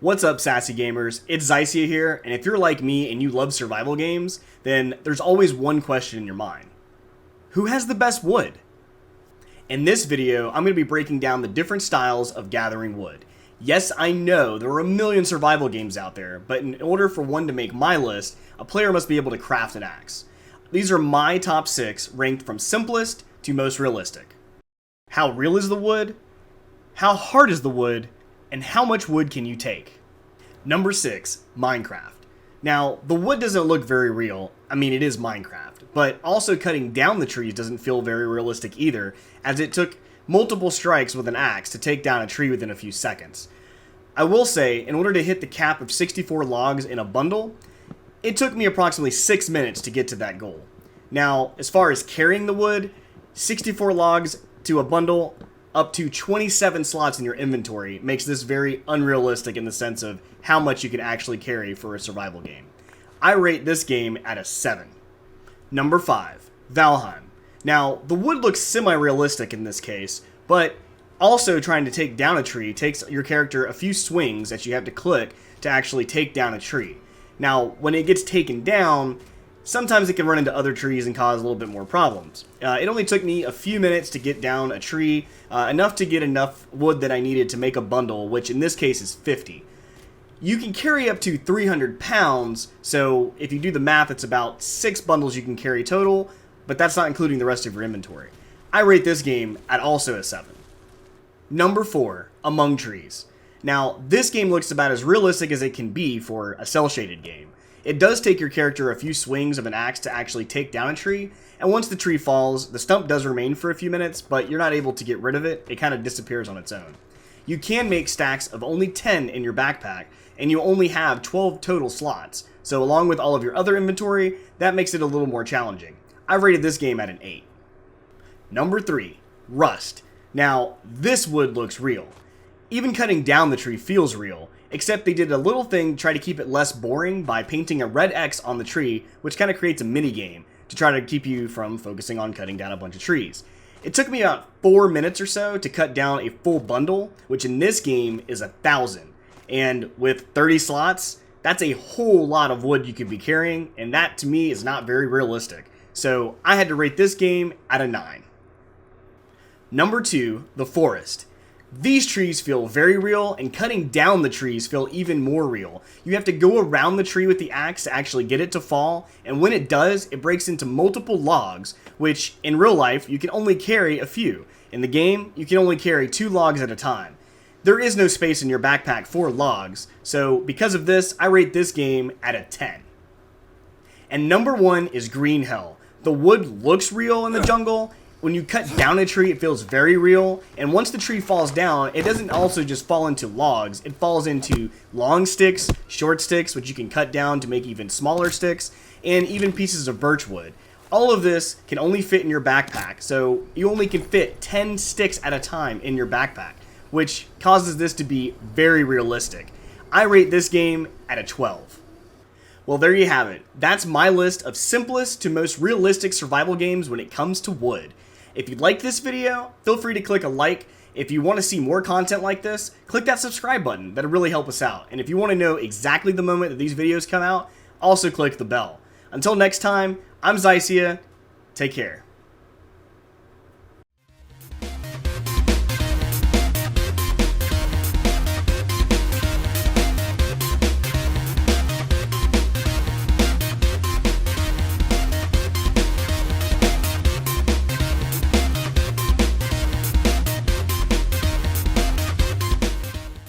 What's up, sassy gamers? It's Xycia here, and if you're like me and you love survival games, then there's always one question in your mind. Who has the best wood? In this video, I'm going to be breaking down the different styles of gathering wood. Yes, I know there are a million survival games out there, but in order for one to make my list, a player must be able to craft an axe. These are my top 6, ranked from simplest to most realistic. How real is the wood? How hard is the wood? And how much wood can you take? Number 6, Minecraft. Now, the wood doesn't look very real. I mean, it is Minecraft, but also cutting down the trees doesn't feel very realistic either, as it took multiple strikes with an axe to take down a tree within a few seconds. I will say, in order to hit the cap of 64 logs in a bundle, it took me approximately 6 minutes to get to that goal. Now, as far as carrying the wood, 64 logs to a bundle, up to 27 slots in your inventory makes this very unrealistic in the sense of how much you can actually carry for a survival game. I rate this game at a 7. Number 5, Valheim. Now, the wood looks semi-realistic in this case, but also trying to take down a tree takes your character a few swings that you have to click to actually take down a tree. Now, when it gets taken down, sometimes it can run into other trees and cause a little bit more problems. It only took me a few minutes to get down a tree, enough to get enough wood that I needed to make a bundle, which in this case is 50. You can carry up to 300 pounds, so if you do the math, it's about 6 bundles you can carry total, but that's not including the rest of your inventory. I rate this game at also a 7. Number 4, Among Trees. Now, this game looks about as realistic as it can be for a cel-shaded game. It does take your character a few swings of an axe to actually take down a tree, and once the tree falls, the stump does remain for a few minutes, but you're not able to get rid of it. It kind of disappears on its own. You can make stacks of only 10 in your backpack, and you only have 12 total slots, so along with all of your other inventory, that makes it a little more challenging. I rated this game at an 8. Number 3, Rust. Now, this wood looks real. Even cutting down the tree feels real, except they did a little thing to try to keep it less boring by painting a red X on the tree, which kind of creates a mini game to try to keep you from focusing on cutting down a bunch of trees. It took me about 4 minutes or so to cut down a full bundle, which in this game is 1,000. And with 30 slots, that's a whole lot of wood you could be carrying, and that to me is not very realistic. So I had to rate this game at a 9. Number 2, The Forest. These trees feel very real, and cutting down the trees feel even more real. You have to go around the tree with the axe to actually get it to fall, and when it does, it breaks into multiple logs, which in real life, you can only carry a few. In the game, you can only carry 2 logs at a time. There is no space in your backpack for logs, so because of this, I rate this game at a 10. And number 1 is Green Hell. The wood looks real in the jungle. When you cut down a tree, it feels very real, and once the tree falls down, it doesn't also just fall into logs, it falls into long sticks, short sticks, which you can cut down to make even smaller sticks, and even pieces of birch wood. All of this can only fit in your backpack, so you only can fit 10 sticks at a time in your backpack, which causes this to be very realistic. I rate this game at a 12. Well, there you have it. That's my list of simplest to most realistic survival games when it comes to wood. If you like this video, feel free to click a like. If you want to see more content like this, click that subscribe button. That'll really help us out. And if you want to know exactly the moment that these videos come out, also click the bell. Until next time, I'm Xycia. Take care.